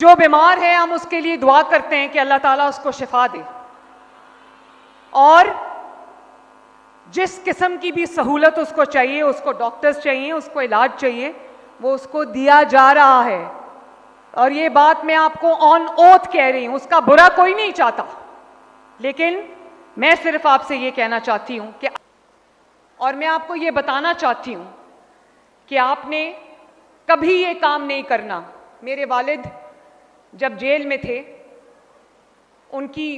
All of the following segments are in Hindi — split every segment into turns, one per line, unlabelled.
जो बीमार है हम उसके लिए दुआ करते हैं कि अल्लाह ताला उसको शिफा दे, और जिस किस्म की भी सहूलत उसको चाहिए, उसको डॉक्टर्स चाहिए, उसको इलाज चाहिए, वो उसको दिया जा रहा है। और ये बात मैं आपको ऑन ओथ कह रही हूं, उसका बुरा कोई नहीं चाहता, लेकिन मैं सिर्फ आपसे ये कहना चाहती हूं कि, और मैं आपको ये बताना चाहती हूं कि आपने कभी ये काम नहीं करना। मेरे वालिद जब जेल में थे, उनकी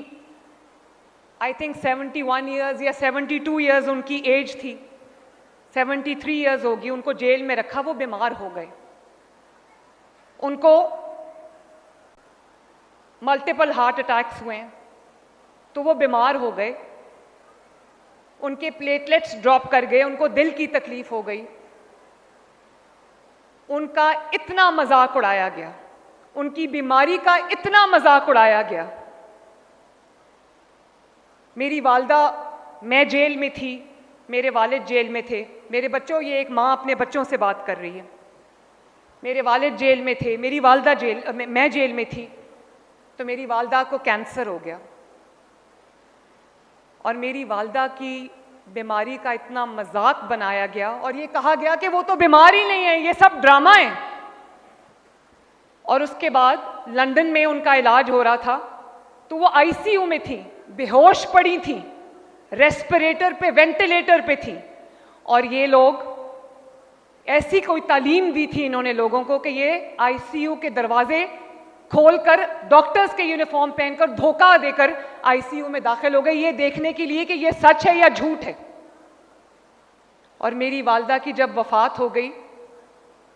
आई थिंक 71 ईयर्स या 72 ईयर्स उनकी एज थी, 73 ईयर्स होगी, उनको जेल में रखा, वो बीमार हो गए। उनको मल्टीपल हार्ट अटैक्स हुए, तो वो बीमार हो गए, उनके प्लेटलेट्स ड्रॉप कर गए, उनको दिल की तकलीफ हो गई। उनका इतना मजाक उड़ाया गया, उनकी बीमारी का इतना मजाक उड़ाया गया। मेरी वालदा, मैं जेल में थी, मेरे वालिद जेल में थे। मेरे बच्चों, ये एक माँ अपने बच्चों से बात कर रही है। मेरे वालिद जेल में थे, मेरी वालदा मैं जेल में थी, तो मेरी वालदा को कैंसर हो गया, और मेरी वालदा की बीमारी का इतना मजाक बनाया गया, और ये कहा गया कि वो तो बीमार ही नहीं है, ये सब ड्रामा है। और उसके बाद लंदन में उनका इलाज हो रहा था, तो वो आईसीयू में थी, बेहोश पड़ी थी, रेस्पिरेटर पे, वेंटिलेटर पे थी। और ये लोग, ऐसी कोई तालीम दी थी इन्होंने लोगों को कि ये आईसीयू के दरवाजे खोलकर, डॉक्टर्स के यूनिफॉर्म पहनकर, धोखा देकर आईसीयू में दाखिल हो गए, ये देखने के लिए कि ये सच है या झूठ है। और मेरी वालदा की जब वफात हो गई,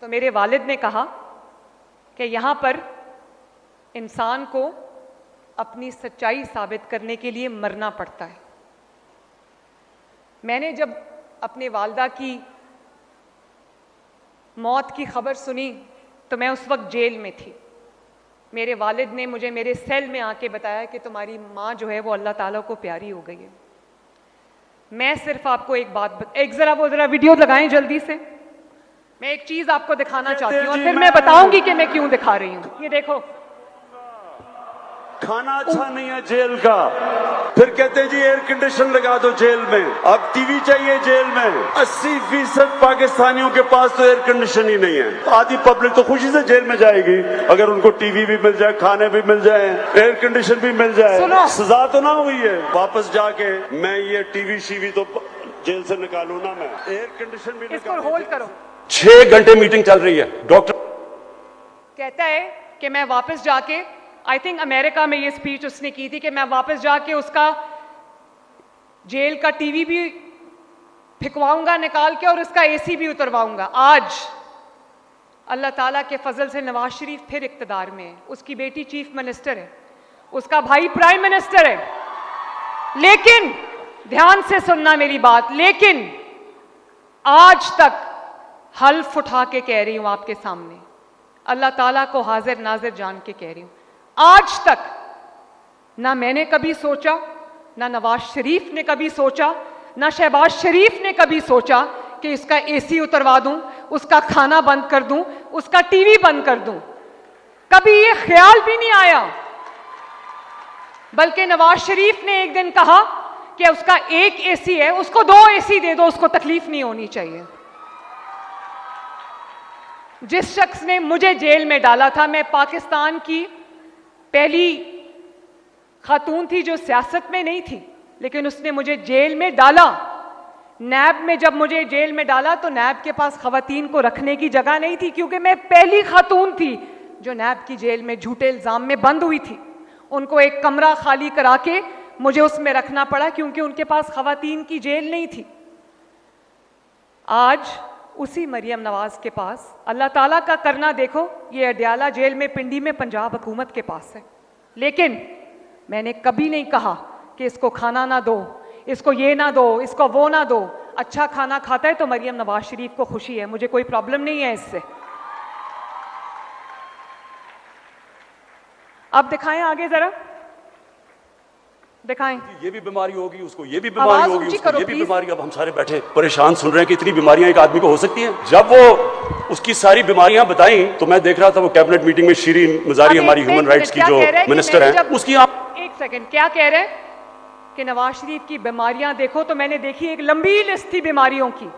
तो मेरे वालिद ने कहा कि यहाँ पर इंसान को अपनी सच्चाई साबित करने के लिए मरना पड़ता है। मैंने जब अपने वालदा की मौत की खबर सुनी, तो मैं उस वक्त जेल में थी। मेरे वालिद ने मुझे मेरे सेल में आके बताया कि तुम्हारी माँ जो है वो अल्लाह ताला को प्यारी हो गई है। मैं सिर्फ आपको एक बात एक जरा वीडियो लगाएं जल्दी से, मैं एक चीज आपको दिखाना चाहती हूँ, और फिर मैं बताऊंगी कि मैं क्यों दिखा रही हूँ। ये देखो,
खाना अच्छा नहीं है जेल का, फिर कहते हैं जी एयर कंडीशन लगा दो जेल में, अब टीवी चाहिए जेल में। 80% पाकिस्तानियों के पास तो एयर कंडीशन ही नहीं है। आधी पब्लिक तो खुशी से जेल में जाएगी अगर उनको टीवी भी मिल जाए, खाने भी मिल जाए, एयर कंडीशन भी मिल जाए। सजा तो ना हुई है, वापस जाके मैं ये टीवी शीवी तो जेल से निकालू ना, मैं एयर कंडीशन भी
इसको होल्ड करो।
6 घंटे मीटिंग चल रही है, डॉक्टर
कहता है कि मैं वापस जाके, आई थिंक अमेरिका में ये स्पीच उसने की थी, कि मैं वापस जाके उसका जेल का टीवी भी फिकवाऊंगा निकाल के, और उसका एसी भी उतरवाऊंगा। आज अल्लाह ताला के फजल से नवाज शरीफ फिर इक्तदार में है, उसकी बेटी चीफ मिनिस्टर है, उसका भाई प्राइम मिनिस्टर है। लेकिन ध्यान से सुनना मेरी बात, लेकिन आज तक हल्फ उठा के कह रही हूं आपके सामने, अल्लाह ताला को हाजिर नाजिर जान के कह रही हूं, आज तक ना मैंने कभी सोचा, ना नवाज शरीफ ने कभी सोचा, ना शहबाज शरीफ ने कभी सोचा कि इसका एसी उतरवा दूं, उसका खाना बंद कर दूं, उसका टीवी बंद कर दूं। कभी ये ख्याल भी नहीं आया। बल्कि नवाज शरीफ ने एक दिन कहा कि उसका एक एसी है, उसको 2 एसी दे दो, उसको तकलीफ नहीं होनी चाहिए। जिस शख्स ने मुझे जेल में डाला था, मैं पाकिस्तान की पहली खातून थी जो सियासत में नहीं थी, लेकिन उसने मुझे जेल में डाला। नैब में जब मुझे जेल में डाला, तो नैब के पास खवातीन को रखने की जगह नहीं थी, क्योंकि मैं पहली खातून थी जो नैब की जेल में झूठे इल्जाम में बंद हुई थी। उनको एक कमरा खाली करा के मुझे उसमें रखना पड़ा, क्योंकि उनके पास खवातीन की जेल नहीं थी। आज उसी मरियम नवाज के पास, अल्लाह ताला का करना देखो, ये अडयाला जेल में, पिंडी में पंजाब हुकूमत के पास है। लेकिन मैंने कभी नहीं कहा कि इसको खाना ना दो, इसको ये ना दो, इसको वो ना दो। अच्छा खाना खाता है तो मरियम नवाज शरीफ को खुशी है, मुझे कोई प्रॉब्लम नहीं है इससे। अब दिखाएं आगे जरा, दिखाएं।
ये भी बीमारी होगी, उसको ये भी बीमारी होगी, उसको ये भी बीमारी। अब हम सारे बैठे परेशान सुन रहे हैं कि इतनी बीमारियां एक आदमी को हो सकती हैं। जब वो उसकी उसकी सारी बीमारियां बताई। तो मैं देख रहा था वो कैबिनेट मीटिंग में शीरीन मजारी हमारी ह्यूमन राइट्स की जो मिनिस्टर है, उसकी
एक सेकंड, क्या कह रहे हैं कि नवाज शरीफ की बीमारियां देखो, तो मैंने देखी एक लंबी लिस्ट थी बीमारियों की।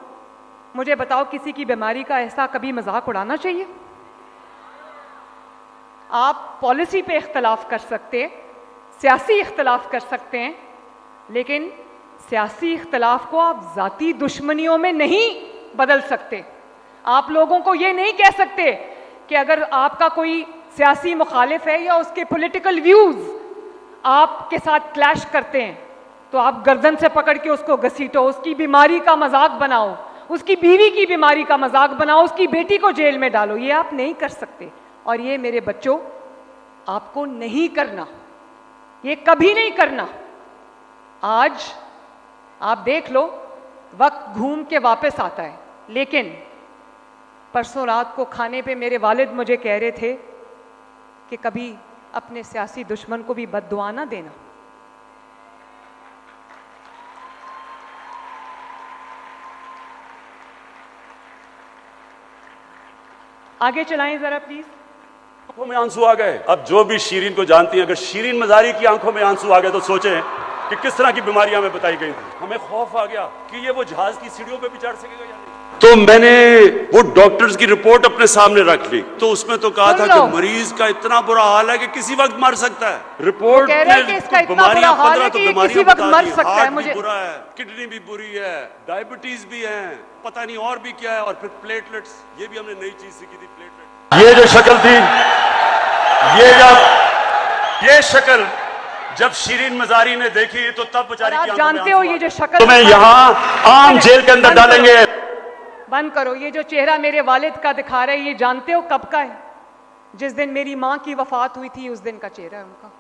मुझे बताओ, किसी की बीमारी का ऐसा कभी मजाक उड़ाना चाहिए? आप पॉलिसी पे इख्तलाफ कर सकते हैं, सियासी इख्तलाफ कर सकते हैं, लेकिन सियासी इख्तलाफ को आप जाती दुश्मनियों में नहीं बदल सकते। आप लोगों को ये नहीं कह सकते कि अगर आपका कोई सियासी मुखालिफ है या उसके पॉलिटिकल व्यूज आपके साथ क्लैश करते हैं तो आप गर्दन से पकड़ के उसको घसीटो, उसकी बीमारी का मजाक बनाओ, उसकी बीवी की बीमारी का मजाक बनाओ, उसकी बेटी को जेल में डालो। ये आप नहीं कर सकते, और ये मेरे बच्चों आपको नहीं करना, ये कभी नहीं करना। आज आप देख लो, वक्त घूम के वापस आता है, लेकिन परसों रात को खाने पे मेरे वालिद मुझे कह रहे थे कि कभी अपने सियासी दुश्मन को भी बद्दुआ ना देना। आगे चलाएं जरा प्लीज।
आंखों में आंसू आ गए। अब जो भी शीरीन को जानती हैं, अगर शीरीन मजारी की आंखों में आंसू आ गए तो सोचें कि किस तरह की बीमारियां हमें बताई गई थी। हमें खौफ आ गया कि ये वो जहाज की सीढ़ियों पे भी चढ़ सकेगा या नहीं। तो मैंने वो डॉक्टर्स की रिपोर्ट अपने सामने रख ली, तो उसमें तो कहा था कि मरीज का इतना बुरा हाल है कि किसी वक्त मर सकता है। रिपोर्ट में बीमारियां 15 तो बीमारियां बता दी, हार्ट भी बुरा है, किडनी भी बुरी है, डायबिटीज भी है, पता नहीं और भी क्या है, और फिर प्लेटलेट्स, ये भी हमने नई चीज सीखी थी, प्लेटलेट। ये जो शक्ल थी, ये शक्ल जब शीरीन मजारी ने देखी तो तब बेचारी की
जानते हो ये जो शक्ल
तुम्हें यहाँ आम जेल के अंदर डालेंगे।
बंद करो। ये जो चेहरा मेरे वालिद का दिखा रहे हैं, ये जानते हो कब का है? जिस दिन मेरी मां की वफात हुई थी उस दिन का चेहरा है उनका,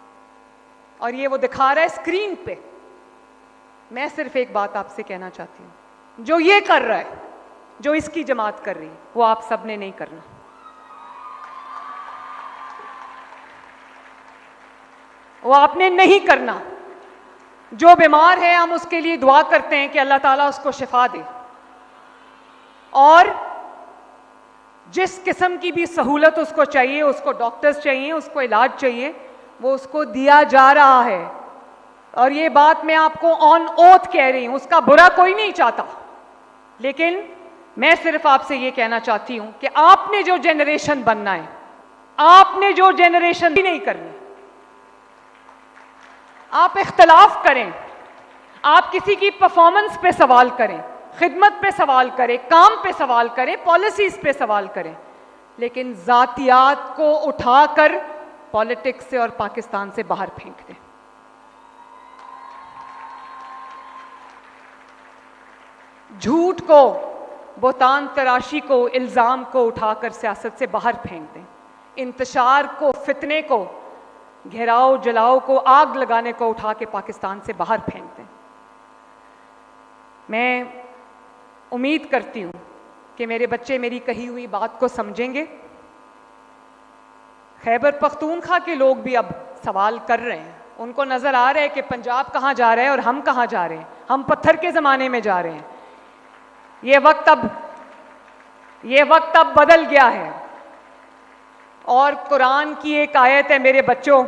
और ये वो दिखा रहा है स्क्रीन पे। मैं सिर्फ एक बात आपसे कहना चाहती हूं, जो ये कर रहा है, जो इसकी जमात कर रही है, वो आप सब ने नहीं करना। वो आपने नहीं करना। जो बीमार है हम उसके लिए दुआ करते हैं कि अल्लाह ताला उसको शिफा दे, और जिस किस्म की भी सहूलत उसको चाहिए, उसको डॉक्टर्स चाहिए, उसको इलाज चाहिए, वो उसको दिया जा रहा है। और ये बात मैं आपको ऑन ओथ कह रही हूं, उसका बुरा कोई नहीं चाहता, लेकिन मैं सिर्फ आपसे ये कहना चाहती हूं कि आपने जो जनरेशन बनना है, आपने जो जनरेशन भी नहीं करनी। आप इख्तलाफ करें, आप किसी की परफॉर्मेंस पे सवाल करें, खिदमत पे सवाल करें, काम पे सवाल करें, पॉलिसीज पे सवाल करें, लेकिन जातियात को उठाकर पॉलिटिक्स से और पाकिस्तान से बाहर फेंक दें। झूठ को, बोतान तराशी को, इल्जाम को उठाकर सियासत से बाहर फेंक दें। इंतशार को, फितने को, घेराव जलाओ को, आग लगाने को उठा के पाकिस्तान से बाहर फेंक दें। मैं उम्मीद करती हूं कि मेरे बच्चे मेरी कही हुई बात को समझेंगे। खैबर पख्तूनख्वा के लोग भी अब सवाल कर रहे हैं, उनको नजर आ रहा है कि पंजाब कहां जा रहा है और हम कहां जा रहे हैं, हम पत्थर के जमाने में जा रहे हैं। ये वक्त अब बदल गया है, और कुरान की एक आयत है मेरे बच्चों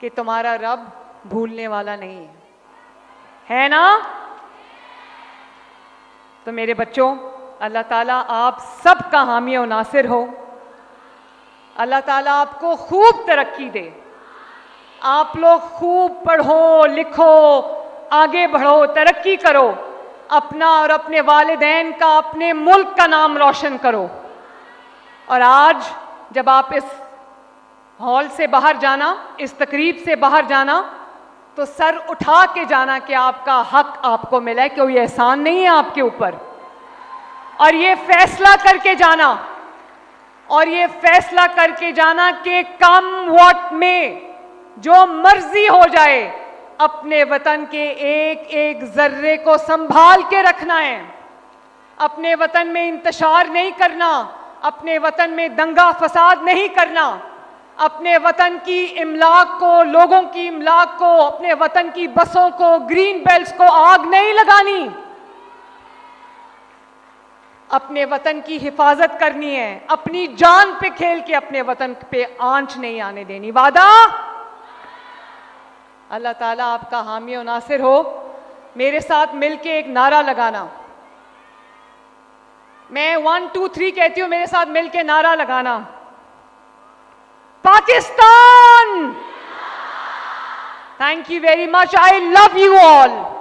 कि तुम्हारा रब भूलने वाला नहीं है ना? तो मेरे बच्चों, अल्लाह ताला आप सबका हामी और नासिर हो। अल्लाह ताला आपको खूब तरक्की दे, आप लोग खूब पढ़ो लिखो, आगे बढ़ो, तरक्की करो, अपना और अपने वालिदैन का, अपने मुल्क का नाम रोशन करो। और आज जब आप इस हॉल से बाहर जाना, इस तकरीब से बाहर जाना, तो सर उठा के जाना कि आपका हक आपको मिला है, कोई एहसान नहीं है आपके ऊपर। और ये फैसला करके जाना, और ये फैसला करके जाना कि कम वॉट में जो मर्जी हो जाए, अपने वतन के एक एक जर्रे को संभाल के रखना है। अपने वतन में इंतशार नहीं करना, अपने वतन में दंगा फसाद नहीं करना, अपने वतन की इमलाक को, लोगों की इमलाक को, अपने वतन की बसों को, ग्रीन बेल्ट्स को आग नहीं लगानी। अपने वतन की हिफाजत करनी है, अपनी जान पे खेल के अपने वतन पे आंच नहीं आने देनी। वादा? अल्लाह ताला आपका हामी और नासिर हो। मेरे साथ मिलके एक नारा लगाना। मैं 1 2 3 कहती हूं, मेरे साथ मिलके नारा लगाना। Pakistan! Thank you very much. I love you all.